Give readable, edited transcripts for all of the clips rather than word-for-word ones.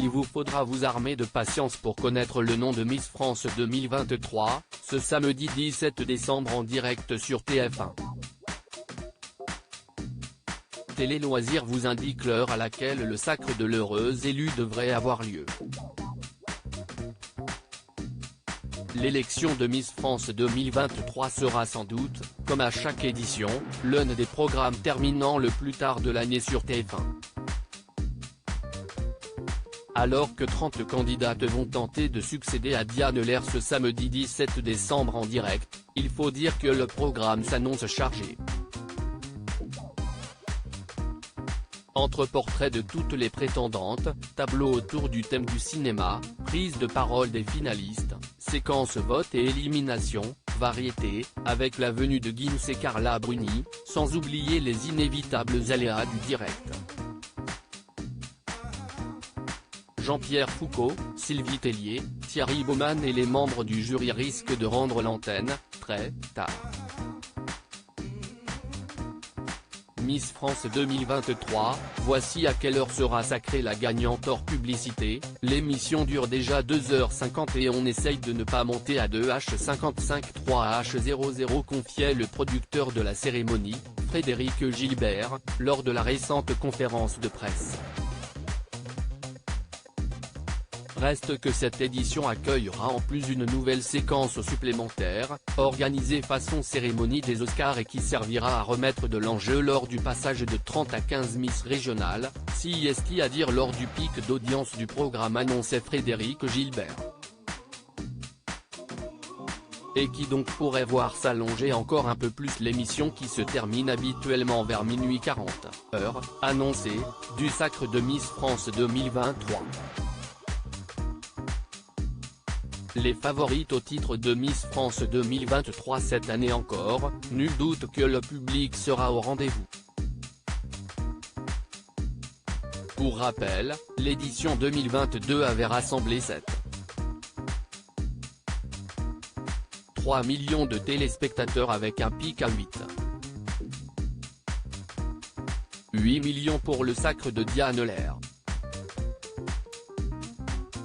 il vous faudra vous armer de patience pour connaître le nom de Miss France 2023, ce samedi 17 décembre en direct sur TF1. Télé Loisirs vous indique l'heure à laquelle le sacre de l'heureuse élue devrait avoir lieu. L'élection de Miss France 2023 sera sans doute, comme à chaque édition, l'un des programmes terminant le plus tard de l'année sur TF1. Alors que 30 candidates vont tenter de succéder à Diane Lair ce samedi 17 décembre en direct, il faut dire que le programme s'annonce chargé. Entre portraits de toutes les prétendantes, tableaux autour du thème du cinéma, prise de parole des finalistes, séquences vote et élimination, variété, avec la venue de Gims et Carla Bruni, sans oublier les inévitables aléas du direct. Jean-Pierre Foucault, Sylvie Tellier, Thierry Baumann et les membres du jury risquent de rendre l'antenne, très tard. Miss France 2023, voici à quelle heure sera sacrée la gagnante hors publicité. L'émission dure déjà 2h50 et on essaye de ne pas monter à 2h55 3h00 confiait le producteur de la cérémonie, Frédéric Gilbert, lors de la récente conférence de presse. Reste que cette édition accueillera en plus une nouvelle séquence supplémentaire, organisée façon cérémonie des Oscars et qui servira à remettre de l'enjeu lors du passage de 30 à 15 Miss régionales, si est-ce à dire lors du pic d'audience du programme annonçait Frédéric Gilbert. Et qui donc pourrait voir s'allonger encore un peu plus l'émission qui se termine habituellement vers minuit 40, heure annoncée, du sacre de Miss France 2023. Les favorites au titre de Miss France 2023 cette année encore, nul doute que le public sera au rendez-vous. Pour rappel, l'édition 2022 avait rassemblé 3 millions de téléspectateurs avec un pic à 8 millions pour le sacre de Diane Lair.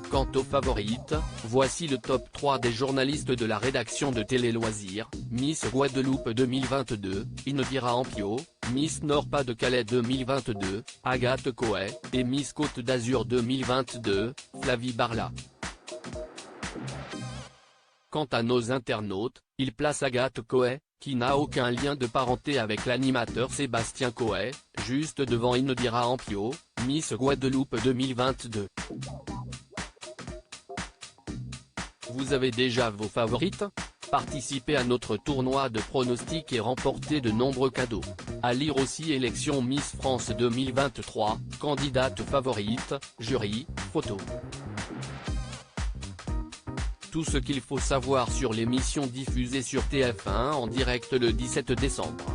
Quant aux favorites, voici le top 3 des journalistes de la rédaction de Télé Loisirs: Miss Guadeloupe 2022, Indira Ampio, Miss Nord-Pas-de-Calais 2022, Agathe Coët, et Miss Côte d'Azur 2022, Flavie Barla. Quant à nos internautes, ils placent Agathe Coët, qui n'a aucun lien de parenté avec l'animateur Sébastien Coët, juste devant Indira Ampio, Miss Guadeloupe 2022. Vous avez déjà vos favorites? Participez à notre tournoi de pronostics et remportez de nombreux cadeaux. À lire aussi élection Miss France 2023, candidate favorite, jury, photo. Tout ce qu'il faut savoir sur l'émission diffusée sur TF1 en direct le 17 décembre.